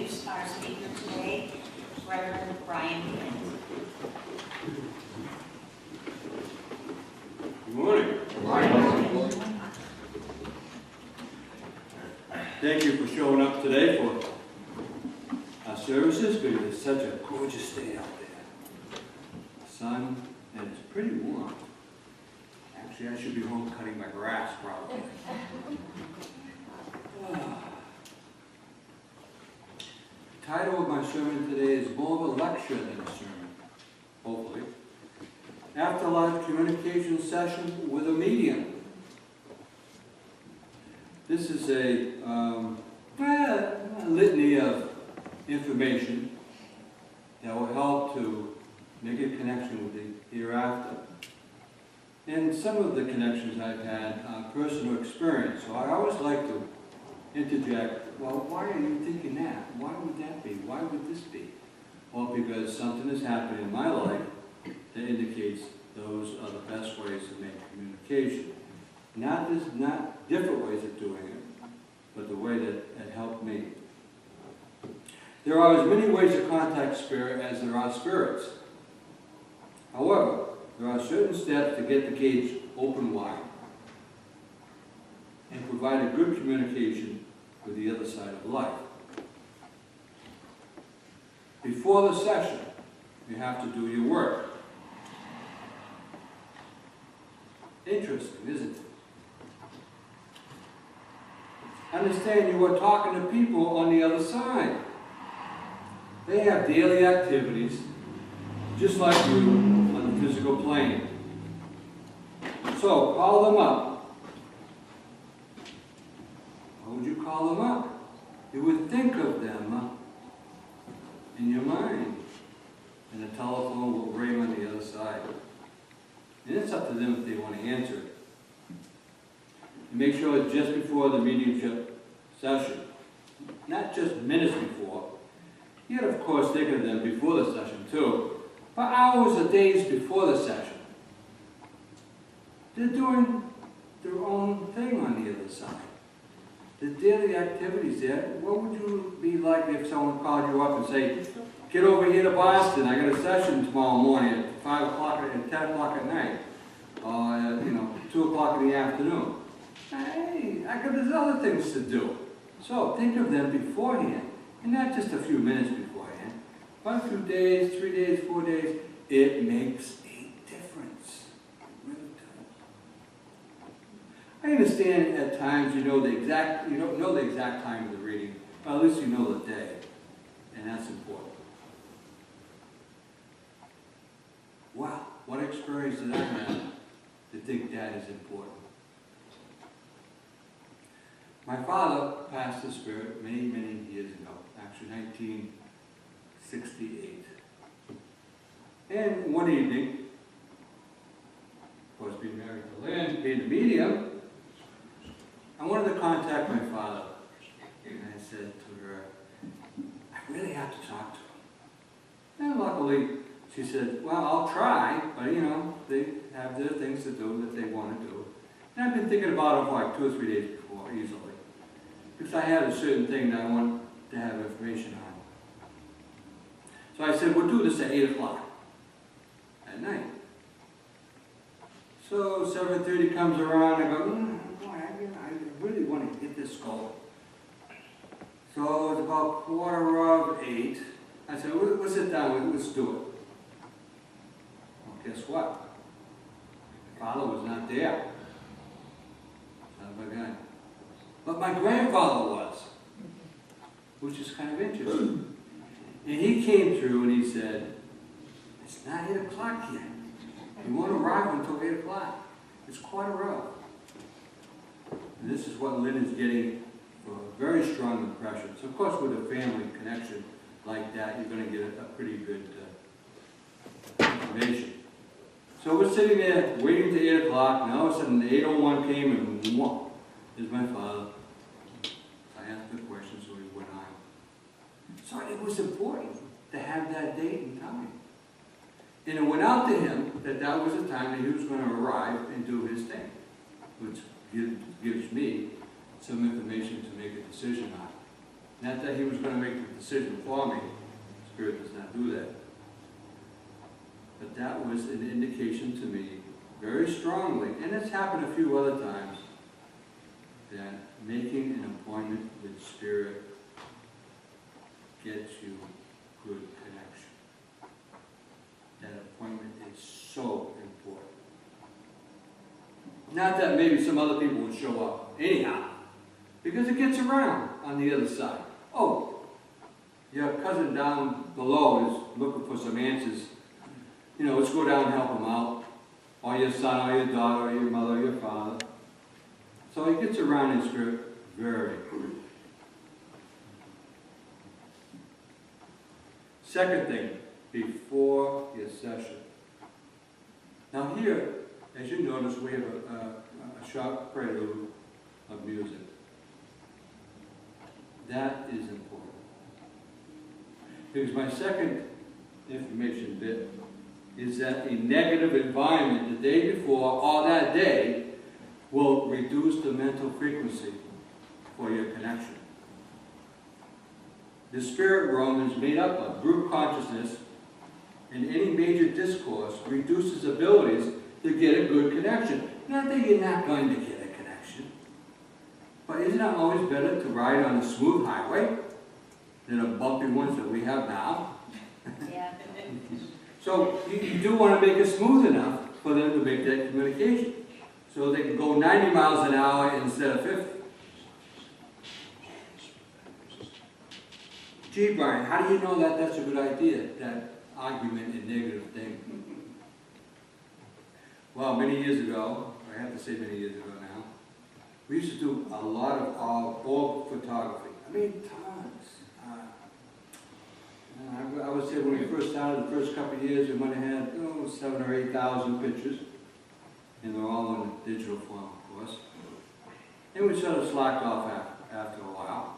introduce our speaker today, Reverend Brian Flint. Good morning. Good morning. Thank you for showing up today for our services, because it's such a gorgeous day out there. Sun, and it's pretty warm. Actually, I should be home cutting my grass, probably. The title of my sermon today is more of a lecture than a sermon, hopefully. Afterlife communication session with a medium. This is a litany of information that will help to make a connection with the hereafter. And some of the connections I've had are personal experience, so I always like to interject, well, why are you thinking that? Why would that be? Why would this be? Well, because something has happened in my life that indicates those are the best ways to make communication. Not different ways of doing it, but the way that it helped me. There are as many ways to contact spirit as there are spirits. However, there are certain steps to get the gates open wide and provide a good communication with the other side of life. Before the session, you have to do your work. Interesting, isn't it? Understand you are talking to people on the other side. They have daily activities, just like you on the physical plane. So, call them up. How would you call them up? You would think of them in your mind, and the telephone will ring on the other side. And it's up to them if they want to answer it. And make sure it's just before the mediumship session, not just minutes before. Yet, of course, think of them before the session, too, for hours or days before the session. They're doing their own thing on the other side. The daily activities there, what would you be like if someone called you up and say, get over here to Boston, I got a session tomorrow morning at 5 o'clock and 10 o'clock at night, or 2 o'clock in the afternoon. Hey, there's other things to do. So think of them beforehand, and not just a few minutes beforehand, but a few days, 3 days, 4 days. It makes a difference. It really does. I understand at times you don't know the exact time of the reading, but at least you know the day, and that's important. Wow, what experience did I have to think that is important? My father passed the spirit many, many years ago, actually 1968. And one evening, of course being married to Lynn, being a medium, I wanted to contact my father. And I said to her, I really have to talk to him. And luckily, she said, well, I'll try, but they have their things to do that they want to do. And I've been thinking about it for like 2 or 3 days before, easily. Because I had a certain thing that I want to have information on. So I said, we'll do this at 8 o'clock at night. So 7:30 comes around, I go, boy, I really want to get this going. So it's about 7:45. I said, we'll sit down, let's do it. Well, guess what? My father was not there. Son of a gun. But my grandfather was, which is kind of interesting. And he came through and he said, it's not 8 o'clock yet. You won't arrive until 8 o'clock. It's quite a rough. And this is what Lynn is getting for a very strong impression. So of course with a family connection like that, you're going to get a pretty good information. So we're sitting there waiting to 8 o'clock, and all of a sudden 8:01 came and whoop, there's my father. I asked the question, so he went on. So it was important to have that date and time. And it went out to him that that was the time that he was going to arrive and do his thing, which gives me some information to make a decision on. Not that he was going to make the decision for me. Spirit does not do that. But that was an indication to me very strongly, and it's happened a few other times, that making an appointment with Spirit gets you good connection. That appointment is so important. Not that maybe some other people would show up anyhow, because it gets around on the other side. Oh, your cousin down below is looking for some answers. You know, let's go down and help him out. Or your son, or your daughter, or your mother, or your father. So it gets around in Spirit very quickly. Second thing, before your session. Now here, as you notice, we have a short prelude of music. That is important. Because my second information bit is that a negative environment the day before or that day will reduce the mental frequency for your connection. The spirit realm is made up of group consciousness, and any major discourse reduces abilities to get a good connection. Not that you're not going to get a connection, but isn't it always better to ride on a smooth highway than a bumpy ones that we have now? Yeah. So you do want to make it smooth enough for them to make that communication. So they can go 90 miles an hour instead of 50. Gee, Brian, how do you know that that's a good idea, that argument and negative thing? Well, many years ago, I have to say many years ago now, we used to do a lot of orb photography. I mean, tons. I would say when we first started, the first couple of years, we might have had 7,000 or 8,000 pictures. And they're all in digital form, of course. And we sort of slacked off after a while.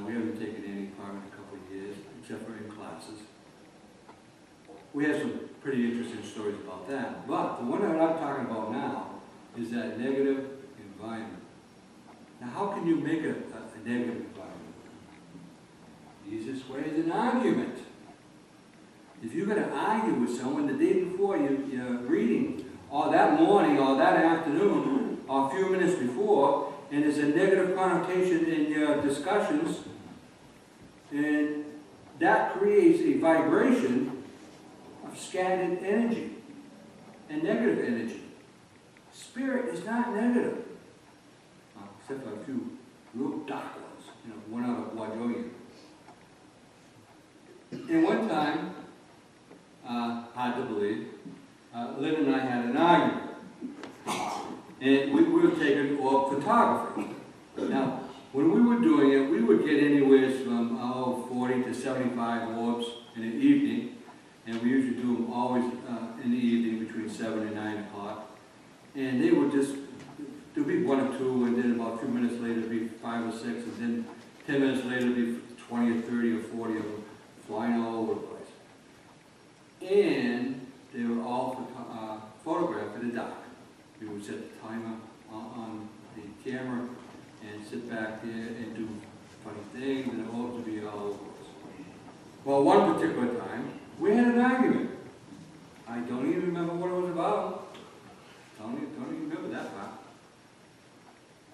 We haven't taken any part in a couple of years, except for in classes. We have some pretty interesting stories about that. But the one that I'm talking about now is that negative environment. Now, how can you make a negative environment? The easiest way is an argument. If you're going to argue with someone the day before you're reading, or that morning, or that afternoon, or a few minutes before, and there's a negative connotation in your discussions, and that creates a vibration of scattered energy and negative energy. Spirit is not negative, except for a few real dark ones, one out of Wajoya. And one time, hard to believe, Lynn and I had an argument. And we were taking orb photography. Now, when we were doing it, we would get anywhere from 40 to 75 orbs in an evening. And we usually do them always in the evening between 7 and 9 o'clock. And they would just, there'd be 1 or 2, and then about a few minutes later, it'd be 5 or 6, and then 10 minutes later, it'd be 20 or 30 or 40 of them flying all over the place. And they were all photographed in the dark. We would set the timer on the camera and sit back there and do funny things, and the orbs would be all over us. Well, one particular time, we had an argument. I don't even remember what it was about. Don't even remember that part.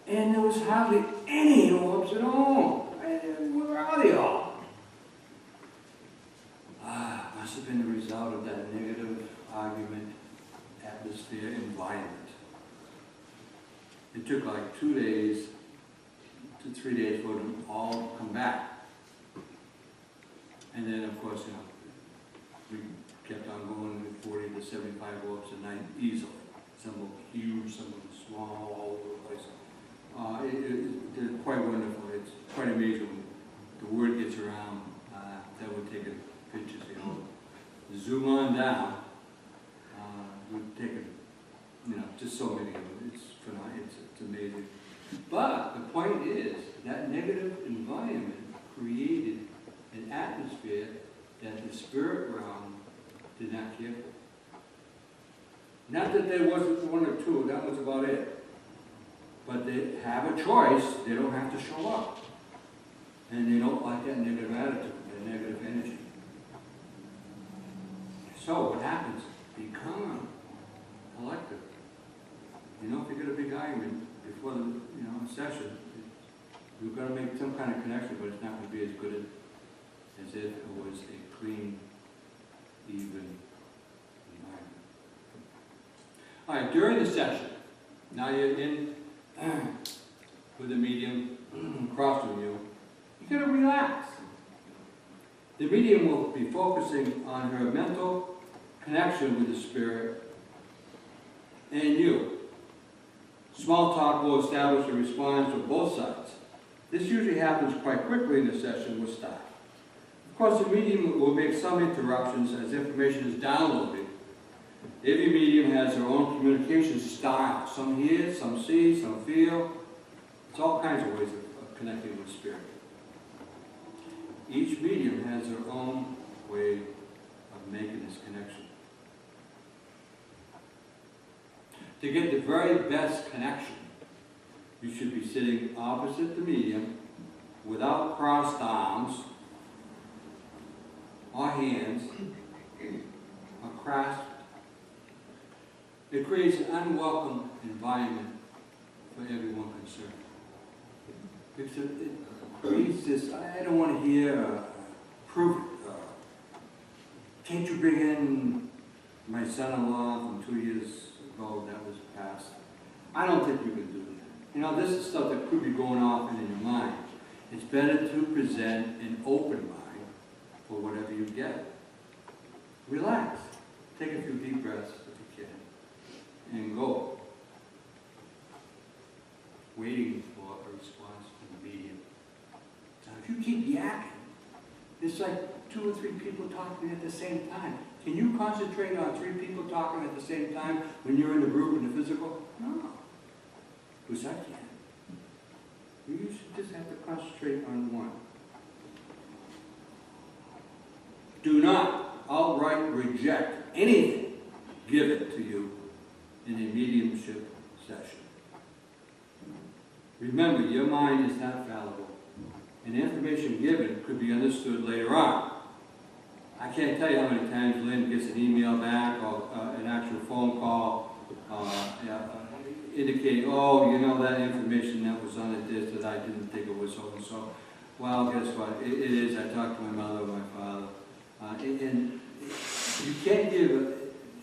And there was hardly any orbs at all. Where are they all? Must have been the result of that negative argument, atmosphere, environment. It took like 2 days to 3 days for them all to come back. And then, of course, we kept on going with 40 to 75 orbs a night easily. Some of them huge, some of them small, all over the place. It's quite wonderful. It's quite amazing when the word gets around that we're taking pictures. Zoom on down. We've taken, just so many of them. It's phenomenal. It's amazing. But the point is that negative environment created an atmosphere that the spirit realm did not care for. Not that there wasn't 1 or 2, that was about it. But they have a choice, they don't have to show up. And So what happens? Be calm, collective. You know, if you get a big argument before the session, you're going to make some kind of connection, but it's not going to be as good as if it was a clean, even environment. All right, during the session, now you're in with the medium across from you, you got to relax. The medium will be focusing on her mental connection with the spirit and you. Small talk will establish a response from both sides. This usually happens quite quickly in the session with staff. Of course, the medium will make some interruptions as information is downloaded. Every medium has their own communication style. Some hear, some see, some feel. It's all kinds of ways of connecting with spirit. Each medium has their own way of making this connection. To get the very best connection, you should be sitting opposite the medium without crossed arms or hands or clasped. It creates an unwelcome environment for everyone concerned. Because it creates this, I don't want to hear, prove it. Can't you bring in my son-in-law from 2 years ago that was passed? I don't think you can do that. You know, this is stuff that could be going off in your mind. It's better to present an open mind for whatever you get. Relax. Take a few deep breaths if you can. And go. Waiting for a response from the medium. Now, if you keep yakking, it's like 2 or 3 people talking at the same time. Can you concentrate on 3 people talking at the same time when you're in the group in the physical? No. Because I can't. You should just have to concentrate on one. Do not outright reject anything given to you in a mediumship session. Remember, your mind is not fallible, and the information given could be understood later on. I can't tell you how many times Lynn gets an email back or an actual phone call indicating, oh, you know, that information that was on the disc that I didn't think it was so and so. Well, guess what? It is. I talked to my mother or my father. And you can't give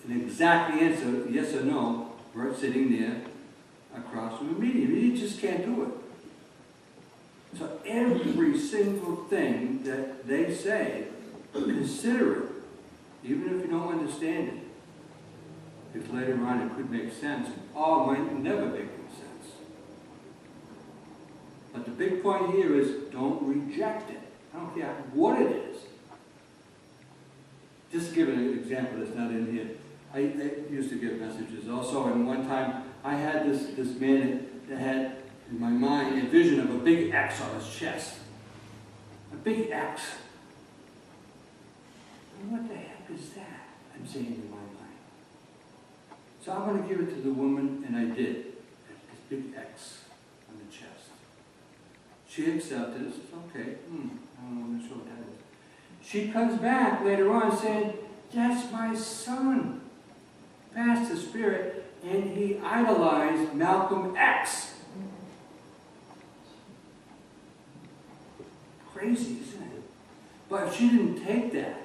an exact answer, yes or no, right sitting there across from a medium. You just can't do it. So every single thing that they say, consider it, even if you don't understand it. Because later on it could make sense, or it might never make any sense. But the big point here is don't reject it. I don't care what it is. Just to give an example that's not in here. I used to get messages also, and one time I had this man that had in my mind a vision of a big X on his chest. A big X. And what the heck is that? I'm saying in my mind. So I'm going to give it to the woman, and I did. This big X on the chest. She accepted it. Says, okay, I'm not sure what that is. She comes back later on saying, that's my son. Passed the spirit, and he idolized Malcolm X. Crazy, isn't it? But if she didn't take that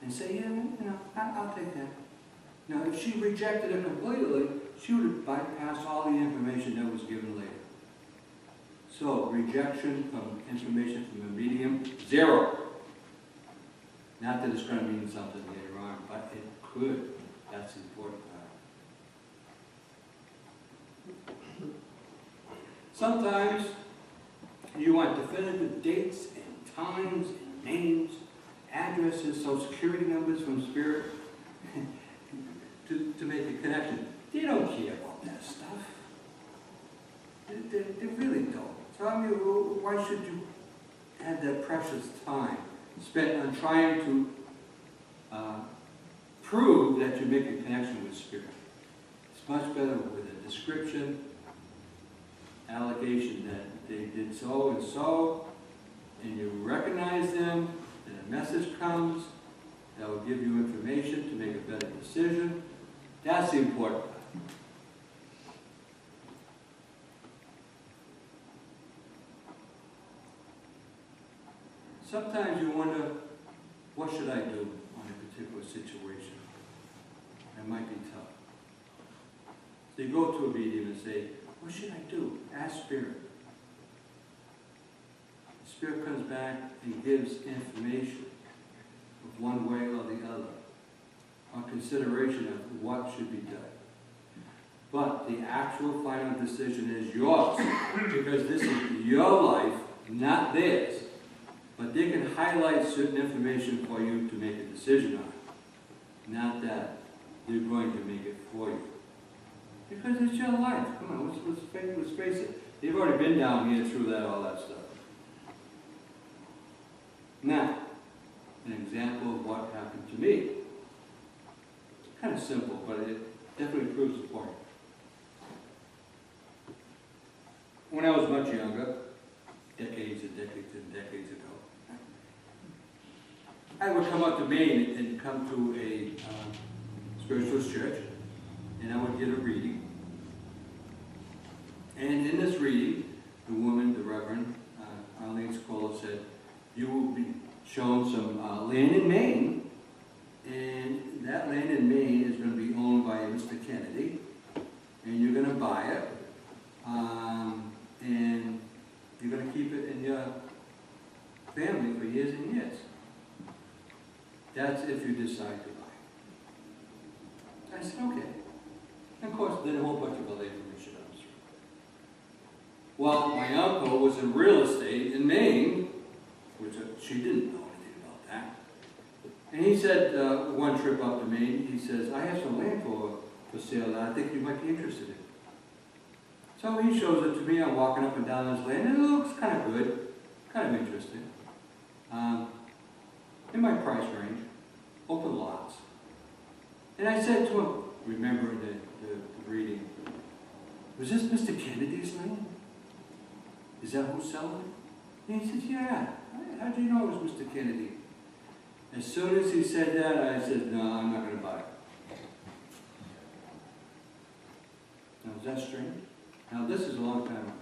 and say, yeah, I'll take that. Now, if she rejected it completely, she would have bypassed all the information that was given later. So, rejection of information from a medium, 0. Not that it's going to mean something later on, but it could. That's the important part. Sometimes you want definitive dates and times and names, addresses, social security numbers from spirit to make a connection. They don't care about that stuff. They really don't. So I mean, why should you have that precious time spent on trying to prove that you make a connection with spirit? It's much better with a description, allegation that they did so and so, and you recognize them, and a message comes, that will give you information to make a better decision. That's the important part. Sometimes you wonder, what should I do on a particular situation? It might be tough. So you go to a medium and say, what should I do? Ask Spirit. The Spirit comes back and gives information of one way or the other on consideration of what should be done. But the actual final decision is yours, because this is your life, not theirs. But they can highlight certain information for you to make a decision on, not that they're going to make it for you. Because it's your life. Come on, let's face it. They've already been down here through that, all that stuff. Now, an example of what happened to me. It's kind of simple, but it definitely proves the point. When I was much younger, decades and decades and decades ago, I would come up to Maine and come to a Spiritualist church, and I would get a reading. And in this reading, the woman, the Reverend Arlene Scola, said, you will be shown some land in Maine, and that land in Maine is going to be owned by Mr. Kennedy, and you're going to buy it, and you're going to keep it in your family for years and years. That's if you decide to buy. I said, okay. And of course, then a whole bunch of other information comes through. Well, my uncle was in real estate in Maine, which she didn't know anything about that. And he said, one trip up to Maine, he says, I have some land for sale that I think you might be interested in. So he shows it to me. I'm walking up and down this land, and it looks kind of good, kind of interesting. In my price range, open lots. And I said to him, remembering the reading, was this Mr. Kennedy's land? Is that who's selling it? And he said, yeah. How do you know it was Mr. Kennedy? As soon as he said that, I said, no, I'm not going to buy it. Now, is that strange? Now, this is a long time ago.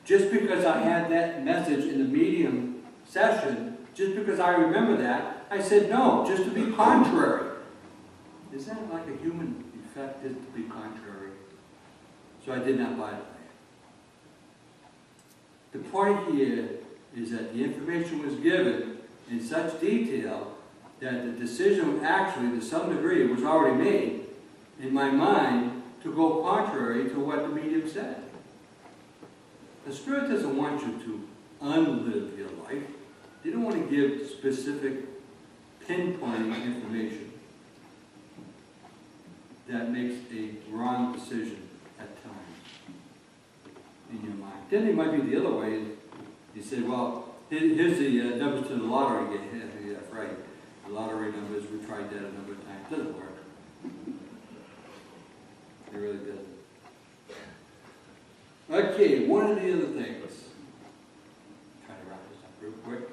Just because I had that message in the medium session, just because I remember that, I said no, just to be contrary. Is that like a human effect, just to be contrary? So I did not buy it. The point here is that the information was given in such detail that the decision actually, to some degree, was already made in my mind to go contrary to what the medium said. The Spirit doesn't want you to unlive your life. They don't want to give specific pinpointing information that makes a wrong decision at times in your mind. Then it might be the other way. He said, well, here's the numbers to the lottery. Yeah, right. The lottery numbers, we tried that a number of times. It doesn't work. It really doesn't. Okay, one of the other things. Try to wrap this up real quick.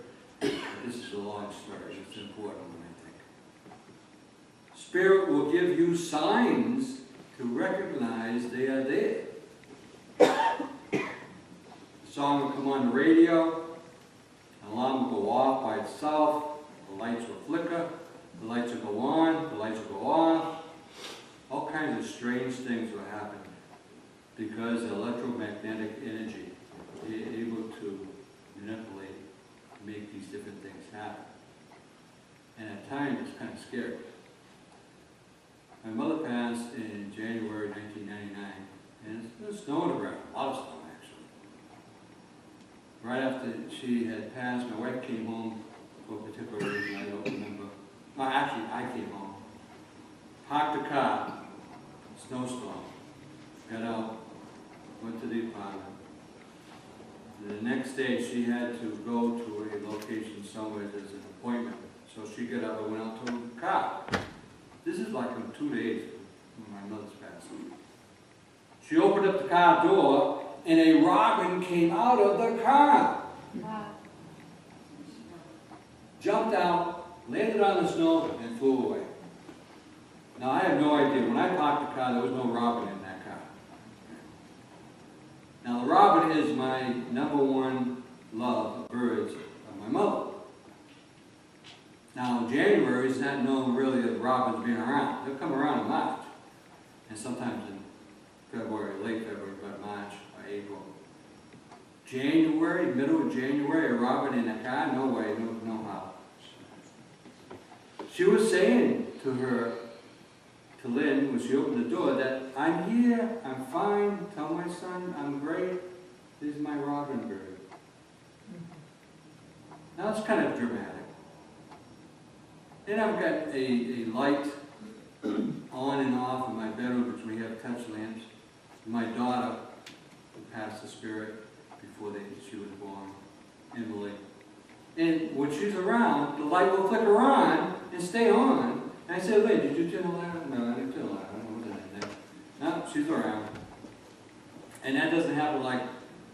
This is a long story. It's an important one, I think. Spirit will give you signs to recognize they are there. The song will come on the radio. An alarm will go off by itself. The lights will flicker. The lights will go on. The lights will go off. All kinds of strange things will happen because the electromagnetic energy is able to manipulate, make these different things happen. And at times it's kind of scary. My mother passed in January 1999, and it was snowing around, a lot of snow actually. Right after she had passed, my wife came home for a particular reason, I don't remember. Well, actually, I came home, parked the car, snowstorm, got out, went to the apartment. The next day she had to go to a location somewhere, there's an appointment. So she got up and went out to the car. This is like in 2 days when my mother's passing. She opened up the car door and a robin came out of the car. Jumped out, landed on the snow, and flew away. Now, I have no idea. When I parked the car, there was no robin in that car. Now, the robin is my number one love of birds of my mother. Now, January is not known really of robins being around. They'll come around in March, and sometimes in February, late February, but March or April. January, middle of January, a robin in a car? No way, no how. She was saying to Lynn, when she opened the door, that I'm here, I'm fine, tell my son I'm great, this is my robin bird. Now it's kind of dramatic. Then I've got a light on and off in my bedroom, which we have touch lamps. My daughter, who passed the spirit before she was born, Emily. And when she's around, the light will flicker on and stay on. And I said, "Wait, did you turn the light on?" "No, I didn't turn the light on. I wasn't in there." No, she's around. And that doesn't happen like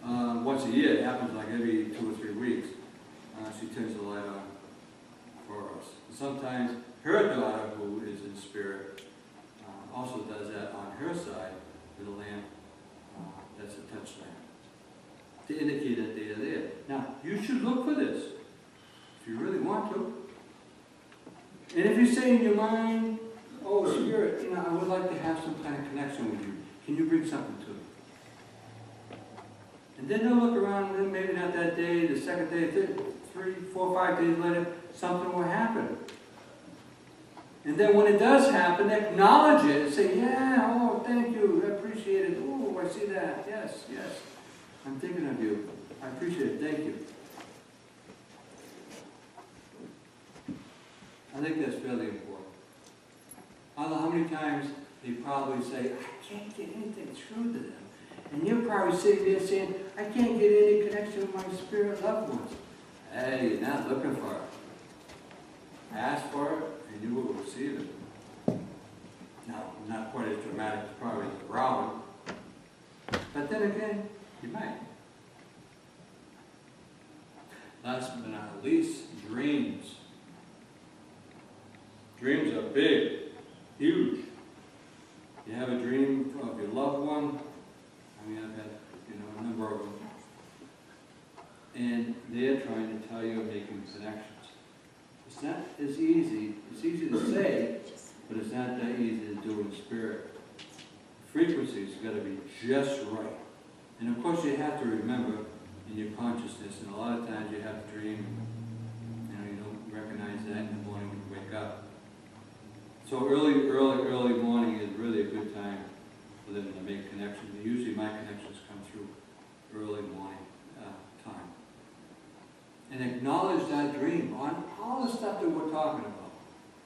once a year. It happens like every 2 or 3 weeks. She turns the light on for us. Sometimes her daughter, who is in spirit, also does that on her side with a lamp that's a touch lamp to indicate that they are there. Now, you should look for this if you really want to. And if you say in your mind, "Oh, Spirit, I would like to have some kind of connection with you. Can you bring something to me?" And then they'll look around, and then maybe not that day, the second day, 3, 4, 5 days later, something will happen. And then when it does happen, acknowledge it and say, "Yeah, oh, thank you, I appreciate it. Oh, I see that. Yes, yes. I'm thinking of you. I appreciate it. Thank you." I think that's fairly important. I don't know how many times they probably say, "I can't get anything through to them." And you're probably sitting there saying, "I can't get any connection with my spirit loved ones." Hey, you're not looking for it. Ask for it, and you will receive it. Now, not quite as dramatic as probably the robin, but then again, you might. Last but not least, dreams. Dreams are big, huge. You have a dream of your loved one. I mean, I've had a number of them. And they're trying to tell you and making connections. It's not as easy. It's easy to say, but it's not that easy to do in spirit. Frequency's got to be just right. And of course, you have to remember in your consciousness, and a lot of times you have a dream, you don't recognize that in the morning when you wake up. So early morning is really a good time for them to make connections. And usually my connections come through early morning time. And acknowledge that dream on all the stuff that we're talking about.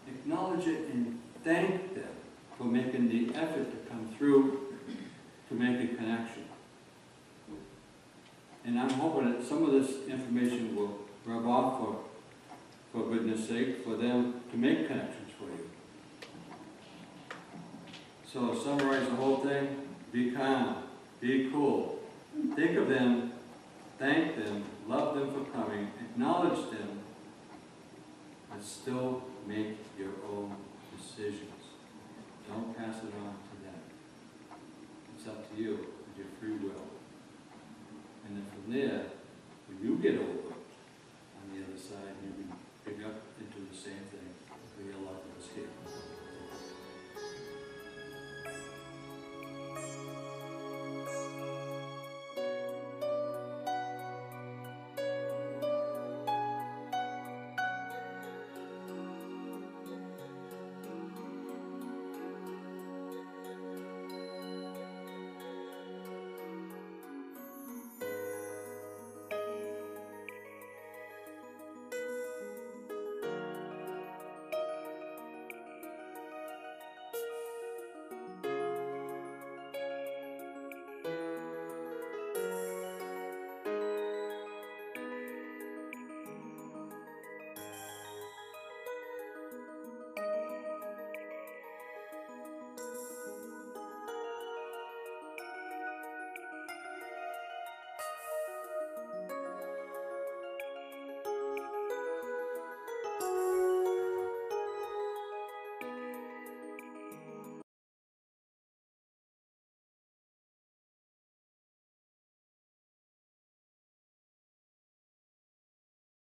Acknowledge it and thank them for making the effort to come through to make a connection. And I'm hoping that some of this information will rub off for goodness sake, for them to make connections for you. So summarize the whole thing: be calm, be cool, think of them, thank them, love them for coming, acknowledge them, but still make your own decisions. Don't pass it on to them. It's up to you with your free will. And then from there,